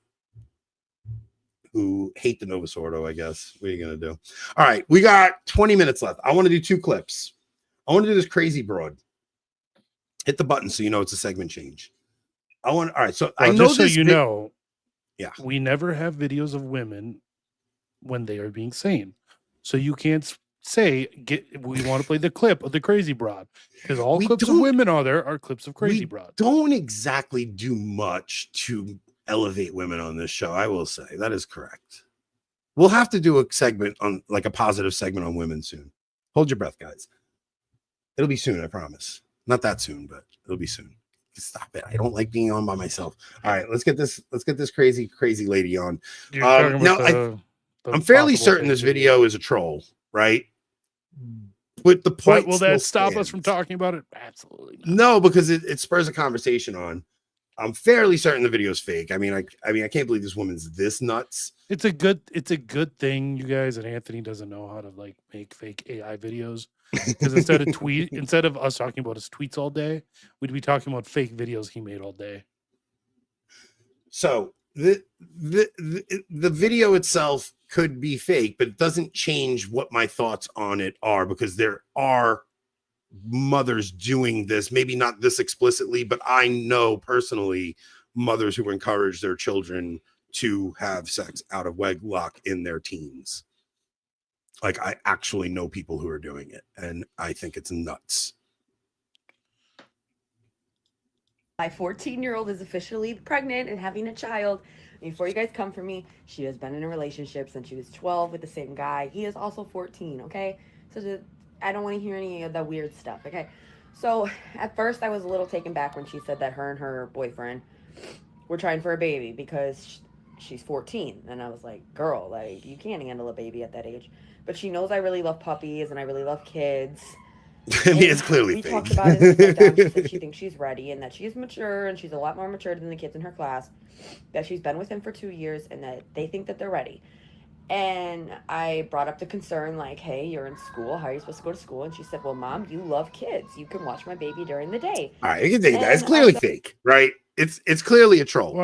who hate the Novus Ordo, I guess. What are you going to do? All right, we got 20 minutes left. I want to do 2 clips. I want to do this crazy broad. Hit the button so you know it's a segment change. All right, so well, I know just so this. you know, yeah, we never have videos of women when they are being sane. So you can't say, we want to play the clip of the crazy broad, because all clips of women are clips of crazy broad. Don't exactly do much to elevate women on this show. I will say that is correct. We'll have to do a segment on, like, a positive segment on women soon. Hold your breath, guys. It'll be soon, I promise. Not that soon, but it'll be soon. Stop it. I don't like being on by myself. All right, let's get this crazy lady on. I'm fairly certain this video is a troll, right? But the point, will that stop us from talking about it? Absolutely not. No, because it spurs a conversation on. I'm fairly certain the video is fake. I mean, I can't believe this woman's this nuts. It's a good thing, you guys, that Anthony doesn't know how to, like, make fake AI videos. Because instead of us talking about his tweets all day, we'd be talking about fake videos he made all day. So the video itself could be fake, but it doesn't change what my thoughts on it are, because there are mothers doing this, maybe not this explicitly, but I know personally mothers who encourage their children to have sex out of wedlock in their teens. Like, I actually know people who are doing it, and I think it's nuts. My 14-year-old is officially pregnant and having a child. Before you guys come for me, she has been in a relationship since she was 12 with the same guy. He is also 14, okay? So I don't want to hear any of the weird stuff, okay? So at first I was a little taken back when she said that her and her boyfriend were trying for a baby because she's 14. And I was like, girl, like, you can't handle a baby at that age. But she knows I really love puppies and I really love kids. I mean, it's clearly we fake. talked about it in the she said she thinks she's ready and that she's mature and she's a lot more mature than the kids in her class, that she's been with him for 2 years and that they think that they're ready. And I brought up the concern, like, hey, you're in school, how are you supposed to go to school? And she said, well, Mom, you love kids, you can watch my baby during the day. All right, you can take that. It's clearly fake, right? It's clearly a troll.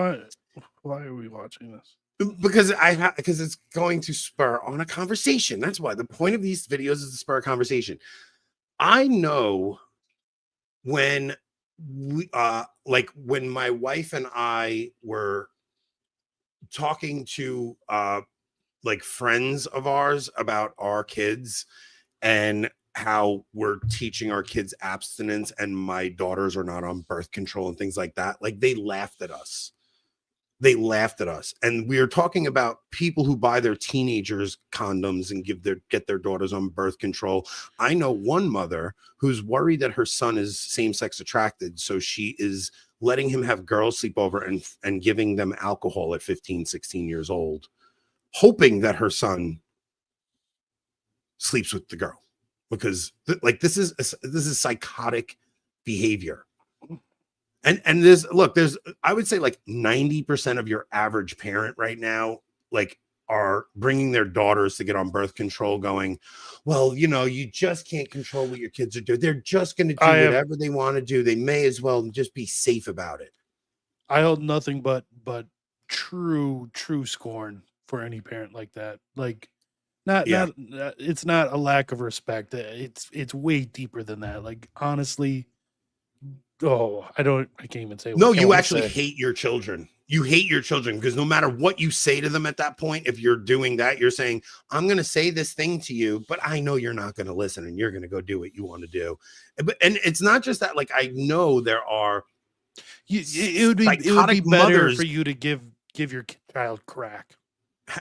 Why are we watching this? Because because it's going to spur on a conversation. That's why the point of these videos is to spur a conversation. I know when we like when my wife and I were talking to like friends of ours about our kids and how we're teaching our kids abstinence, and my daughters are not on birth control and things like that, like, they laughed at us. And we are talking about people who buy their teenagers condoms and get their daughters on birth control. I know one mother who's worried that her son is same-sex attracted, so she is letting him have girls sleep over and giving them alcohol at 15, 16 years old, hoping that her son sleeps with the girl, because this is psychotic behavior. And there's I would say like 90% of your average parent right now, like, are bringing their daughters to get on birth control, going, well, you know, you just can't control what your kids are doing. They're just going to do whatever they want to do. They may as well just be safe about it. I hold nothing but true scorn for any parent like that. Like, it's not a lack of respect. It's way deeper than that. Like, honestly, I can't even say. No, you actually hate your children. You hate your children because no matter what you say to them at that point, if you're doing that, you're saying, I'm going to say this thing to you, but I know you're not going to listen and you're going to go do what you want to do. And it's not just that. Like, I know there are. It would be better for you to give your child crack,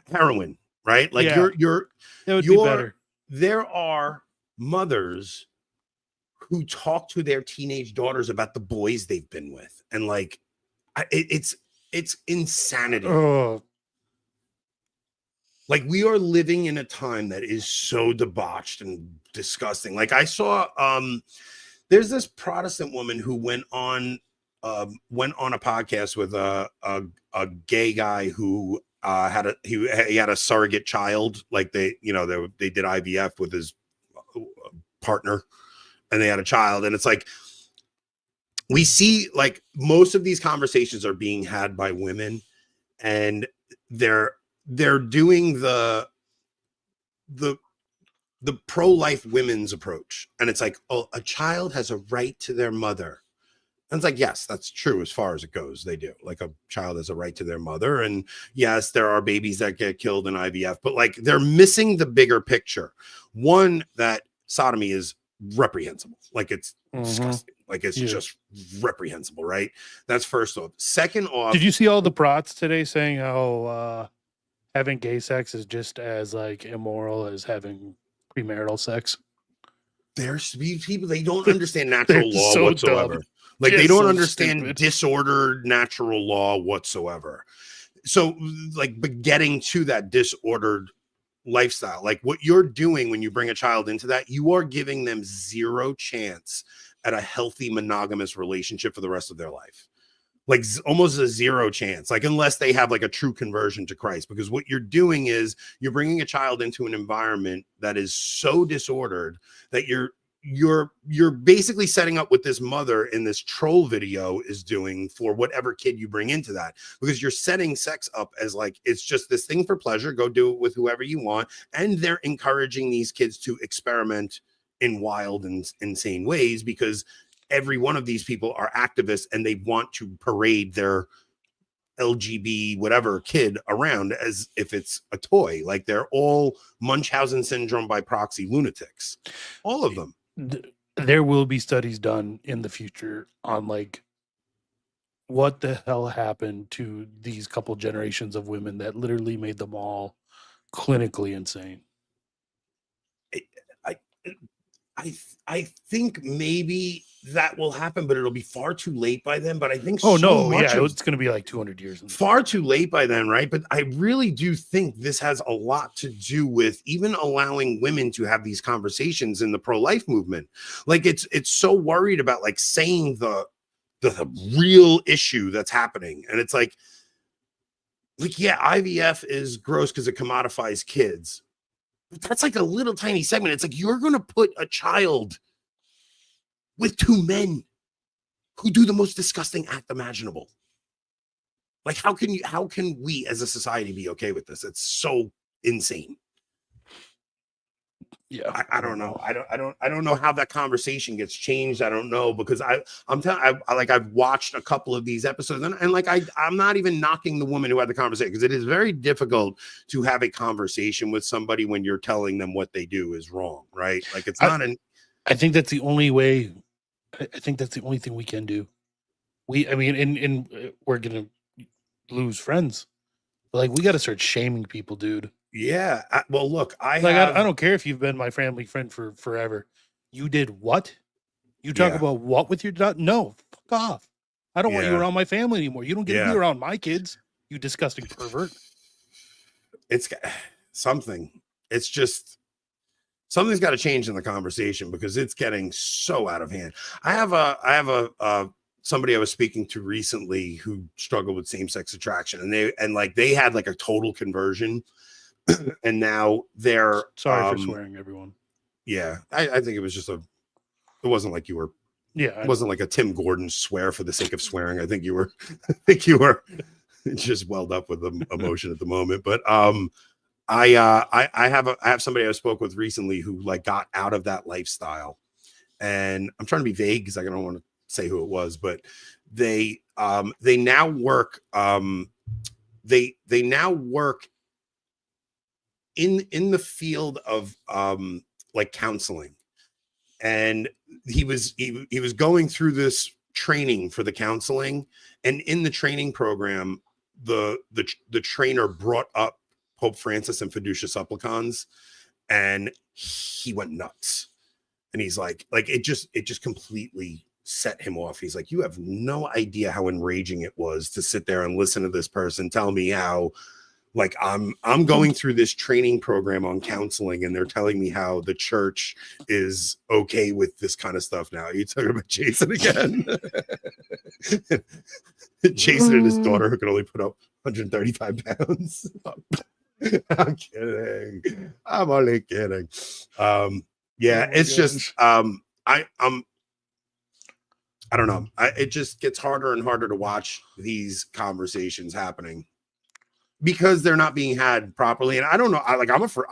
heroin, right? Like, it would be better. There are mothers who talk to their teenage daughters about the boys they've been with, and like, it's insanity. Like, we are living in a time that is so debauched and disgusting. Like, I saw there's this Protestant woman who went on a podcast with a gay guy who he had a surrogate child. Like, they did IVF with his partner, and they had a child. And it's like, we see like most of these conversations are being had by women, and they're doing the pro-life women's approach, and it's like, oh, a child has a right to their mother. And it's like, yes, that's true as far as it goes. They do. Like, a child has a right to their mother. And yes, there are babies that get killed in IVF, but like, they're missing the bigger picture. One, that sodomy is reprehensible. Like, it's disgusting. Like, it's just reprehensible, right? That's first off. Second off, did you see all the prots today saying how having gay sex is just as like immoral as having premarital sex? There's people, they don't understand natural law so whatsoever. Dumb. Like, They're they don't so understand stupid. disordered natural law whatsoever. So like, but getting to that disordered lifestyle, like what you're doing when you bring a child into that, you are giving them zero chance at a healthy monogamous relationship for the rest of their life. Like, almost a zero chance, like, unless they have like a true conversion to Christ. Because what you're doing is you're bringing a child into an environment that is so disordered that you're basically setting up what this mother in this troll video is doing for whatever kid you bring into that, because you're setting sex up as like, it's just this thing for pleasure, go do it with whoever you want. And they're encouraging these kids to experiment in wild and insane ways, because every one of these people are activists and they want to parade their LGB whatever kid around as if it's a toy. Like, they're all Munchausen syndrome by proxy lunatics, all of them. There will be studies done in the future on like what the hell happened to these couple generations of women that literally made them all clinically insane. I think maybe that will happen, but it'll be far too late by then. But I think it's going to be like 200 years. Far too late by then, right? But I really do think this has a lot to do with even allowing women to have these conversations in the pro-life movement. Like, it's so worried about like saying the real issue that's happening, and it's like yeah, IVF is gross because it commodifies kids. But that's like a little tiny segment. It's like, you're going to put a child with two men who do the most disgusting act imaginable. Like, how can we as a society be okay with this? It's so insane. Yeah, I don't know. I don't know how that conversation gets changed. I don't know, because I've watched a couple of these episodes, and like, I'm not even knocking the woman who had the conversation, because it is very difficult to have a conversation with somebody when you're telling them what they do is wrong, right? Like, it's not I think that's the only way. I think that's the only thing we can do. And we're gonna lose friends. But like, we got to start shaming people, dude. Yeah. Well, look, I don't care if you've been my family friend for forever. You did what? You talk about what with your dad? No, fuck off. I don't want you around my family anymore. You don't get to be around my kids, you disgusting pervert. It's something. It's just something's got to change in the conversation, because it's getting so out of hand. I have a somebody I was speaking to recently who struggled with same-sex attraction, and they had like a total conversion. And now they're sorry for swearing, everyone. Yeah, I think it was just it wasn't like you were. Yeah, it wasn't like a Tim Gordon swear for the sake of swearing. I think you were just welled up with the emotion at the moment. But I have somebody I spoke with recently who like got out of that lifestyle, and I'm trying to be vague because I don't want to say who it was, but they now work they now work in the field of like counseling. And he was going through this training for the counseling, and in the training program, the trainer brought up Pope Francis and Fiducia Supplicans, and he went nuts. And he's like it just completely set him off. He's like, you have no idea how enraging it was to sit there and listen to this person tell me how, like, I'm going through this training program on counseling, and they're telling me how the church is okay with this kind of stuff now. Are you talking about Jason again? Jason and his daughter, who could only put up 135 pounds. I'm kidding. I'm only kidding. Yeah, it's just I don't know. It just gets harder and harder to watch these conversations happening because they're not being had properly. And I don't know. I'm afraid.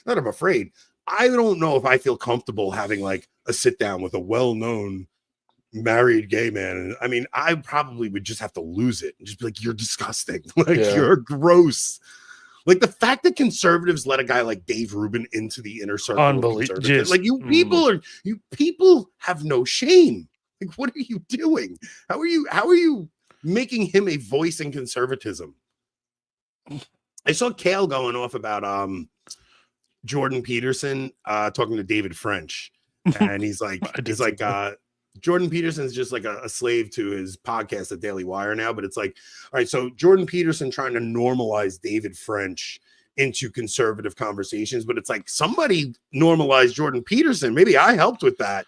Not I'm afraid. I don't know if I feel comfortable having like a sit down with a well-known married gay man. And I mean, I probably would just have to lose it and just be like, you're disgusting. Like, you're gross. Like the fact that conservatives let a guy like Dave Rubin into the inner circle of conservatives, like you people have no shame. Like, what are you doing? How are you making him a voice in conservatism? I saw Kale going off about Jordan Peterson talking to David French, and he's like Jordan Peterson's just like a slave to his podcast at Daily Wire now, but it's like, all right, so Jordan Peterson trying to normalize David French into conservative conversations, but it's like somebody normalized Jordan Peterson. Maybe I helped with that.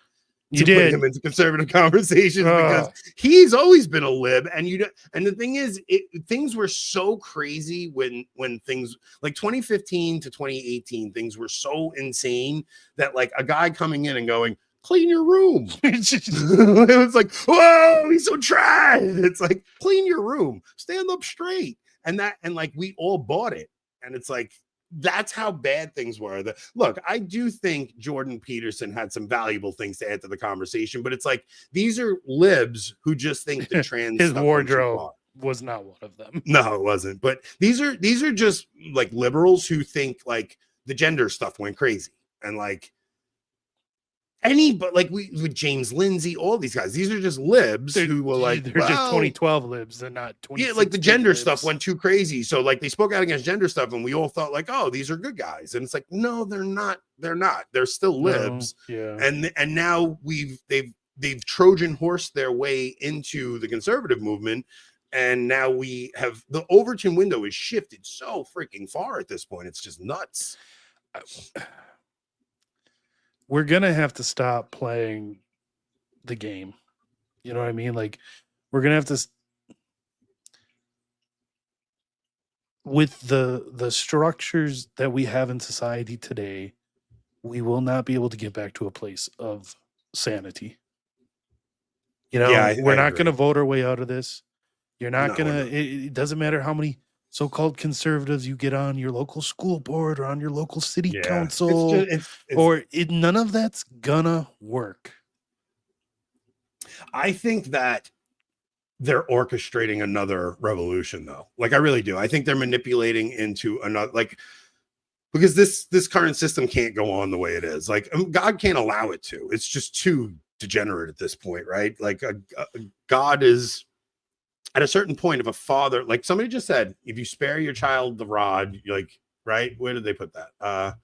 You did. Put him into conservative conversations because he's always been a lib, and the thing is, things were so crazy when things like 2015 to 2018, things were so insane that like a guy coming in and going, clean your room. It was like, whoa, he's so trash. It's like, clean your room, stand up straight, and like we all bought it, and it's like, that's how bad things were. Look, I do think Jordan Peterson had some valuable things to add to the conversation, but it's like these are libs who just think the trans his wardrobe was not one of them. No, it wasn't. But these are just like liberals who think like the gender stuff went crazy, and like but like with James Lindsay, all these guys, these are just libs who were like, they're just 2012 libs. They're not 20. Yeah, like the gender libs. Stuff went too crazy. So like they spoke out against gender stuff, and we all thought like, oh, these are good guys. And it's like, no, they're not. They're not. They're still libs. Yeah. And now they've Trojan horsed their way into the conservative movement. And now we have the Overton window is shifted so freaking far at this point. It's just nuts. We're going to have to stop playing the game. You know what I mean? Like, we're going to have to, with the structures that we have in society today, we will not be able to get back to a place of sanity. You know, we're not going to vote our way out of this. You're not going to, it doesn't matter how many so-called conservatives you get on your local school board or on your local city council, none of that's gonna work. I think that they're orchestrating another revolution, though. Like, I really do. I think they're manipulating into another, like, because this current system can't go on the way it is. Like, God can't allow it to. It's just too degenerate at this point, right? Like, God is. At a certain point, if a father, like somebody just said, if you spare your child the rod, you're like, right? Where did they put that?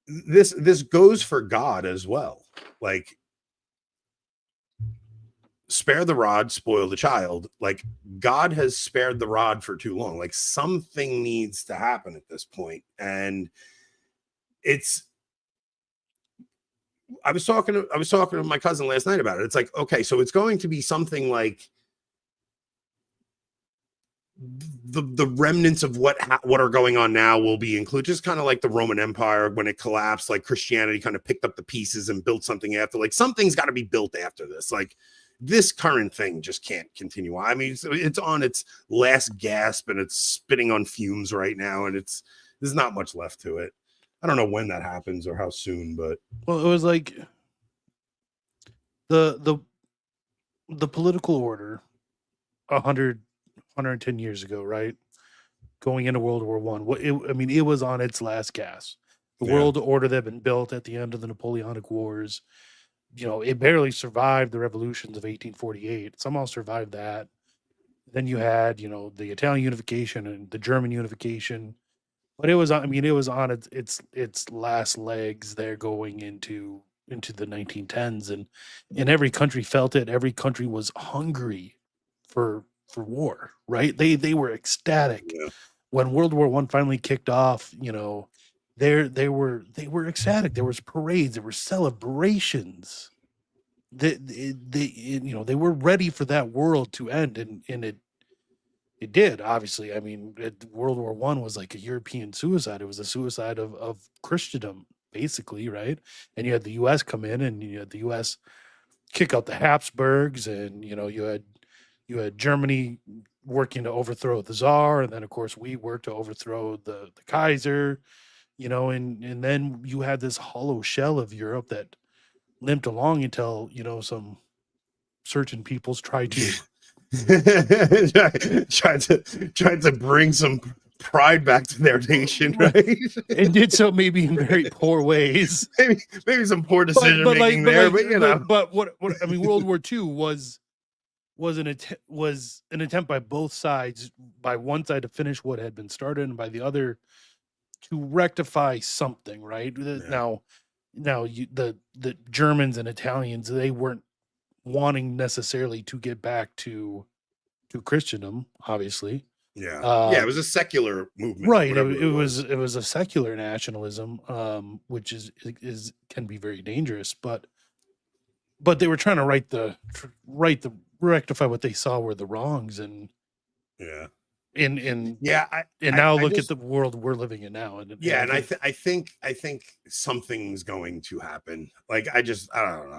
This goes for God as well. Like, spare the rod, spoil the child. Like, God has spared the rod for too long. Like, something needs to happen at this point. And I was talking to my cousin last night about it. It's like, okay, so it's going to be something like the remnants of what are going on now will be included, just kind of like the Roman Empire when it collapsed. Like, Christianity kind of picked up the pieces and built something after. Like, something's got to be built after this. Like, this current thing just can't continue. I mean, it's on its last gasp and it's spitting on fumes right now, and there's not much left to it. I don't know when that happens or how soon, but well, it was like the political order 110 years ago, right? Going into World War I. I mean, it was on its last gasp. The world order that had been built at the end of the Napoleonic Wars, you know, it barely survived the revolutions of 1848. It somehow survived that. Then you had, you know, the Italian unification and the German unification. But it was on its last legs there going into the 1910s, and every country felt it. Every country was hungry for war, right? They were ecstatic when World War I finally kicked off. You know, they were ecstatic. There was parades, there were celebrations. They you know, they were ready for that world to end, and it did. Obviously, I mean, World War I was like a European suicide. It was a suicide of Christendom, basically, right? And you had the U.S. come in, and you had the U.S. kick out the Habsburgs, and you had Germany working to overthrow the Tsar, and then of course we worked to overthrow the Kaiser, and then you had this hollow shell of Europe that limped along until some certain peoples tried to tried to bring some pride back to their nation, right? and did so maybe in very poor ways. maybe some poor decision making there, but what I mean, World War II was an attempt by both sides, by one side to finish what had been started, and by the other to rectify something, right? Yeah. Now the Germans and Italians, they weren't wanting necessarily to get back to Christendom, obviously. Yeah, it was a secular movement, right? It was a secular nationalism, which is can be very dangerous, but they were trying to rectify what they saw were the wrongs, and now look at the world we're living in now, and I think something's going to happen. Like I don't know.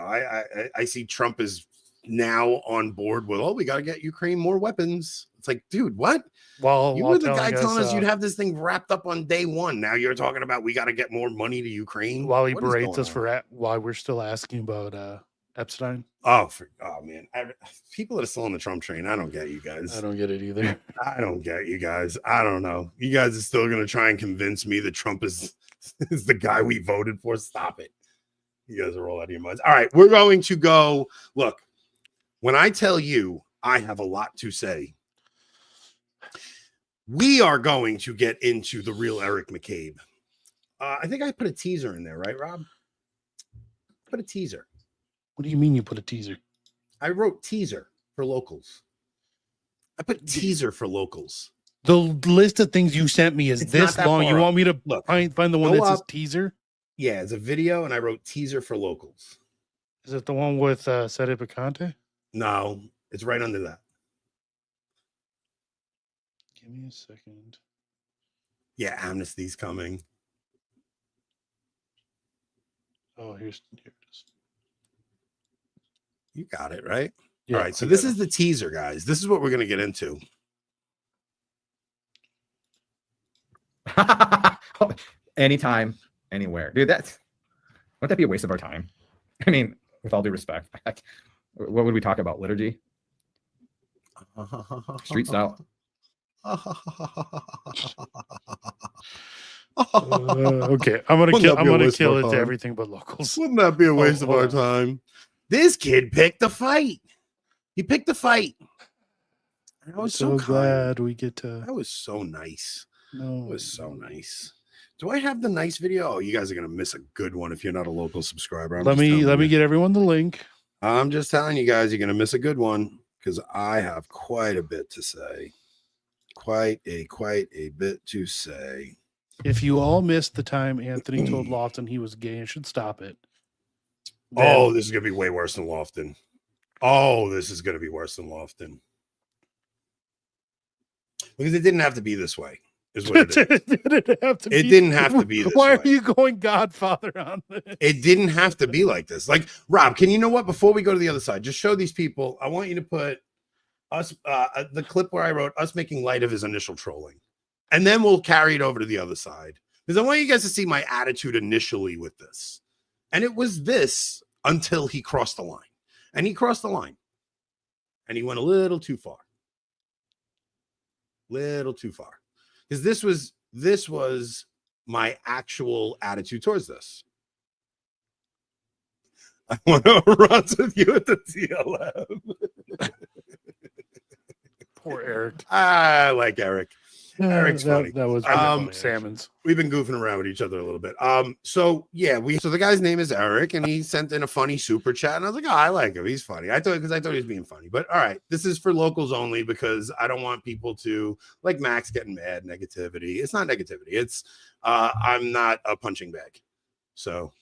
I see Trump is now on board with, we got to get Ukraine more weapons. It's like, dude, what? Well, you were the guy telling us you'd have this thing wrapped up on day one. Now you're talking about we got to get more money to Ukraine. While he berates us for why we're still asking about Epstein. Oh man, people that are still on the Trump train, I don't get you guys. I don't get it either. I don't get you guys. I don't know. You guys are still going to try and convince me that Trump is the guy we voted for. Stop it. You guys are all out of your minds. All right, we're going to go. Look, when I tell you I have a lot to say, we are going to get into the real Eric McCabe. I think I put a teaser in there, right, Rob? Put a teaser. What do you mean you put a teaser? I wrote teaser for locals. I put teaser for locals. The list of things you sent me is this long. You want me to find the one that says teaser? Yeah, it's a video, and I wrote teaser for locals. Is it the one with Sede Picante? No, it's right under that. Give me a second. Yeah, amnesty's coming. Oh, here it is. You got it, right? Yeah, all right, so this is the teaser, guys. This is what we're going to get into. Anytime, anywhere. Dude, wouldn't that be a waste of our time? I mean, with all due respect, what would we talk about? Liturgy? Street style? Okay, I'm gonna kill it to everything but locals. Wouldn't that be a waste of our time? This kid picked the fight. He picked the fight. I was so glad we get to. That was so nice. No, it was so nice. Do I have the nice video? Oh, you guys are gonna miss a good one if you're not a local subscriber. Let me get everyone the link. I'm just telling you guys, you're gonna miss a good one because I have quite a bit to say. Quite a bit to say. If you all missed the time Anthony told Lofton he was gay and should stop it. Oh, this is gonna be way worse than Lofton. Oh, this is gonna be worse than Lofton. Because it didn't have to be this way. Is what it is. It didn't have to be this way. Why are you going Godfather on this? It didn't have to be like this. Like, Rob, can you know what? Before we go to the other side, just show these people. I want you to put us the clip where I wrote us making light of his initial trolling. And then we'll carry it over to the other side. Because I want you guys to see my attitude initially with this. And it was this until he crossed the line. And he crossed the line. And he went a little too far. Little too far. Because this was my actual attitude towards this. I want to run with you at the TLM. Poor Eric. I like Eric. Eric's funny. That was funny, Salmons. We've been goofing around with each other a little bit. So the guy's name is Eric, and he sent in a funny super chat, and I was like, oh, I like him. He's funny. I thought he was being funny. But all right, this is for locals only because I don't want people to like Max getting mad. Negativity. It's not negativity. It's I'm not a punching bag. So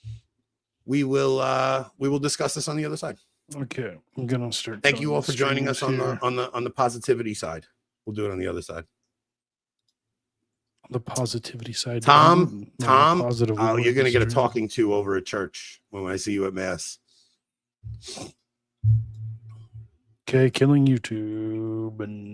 we will discuss this on the other side. Okay, I'm gonna start. Thank you all for joining us on the positivity side. We'll do it on the other side. The positivity side. Tom, you're going to get a talking to over at church when I see you at Mass. Okay, killing YouTube and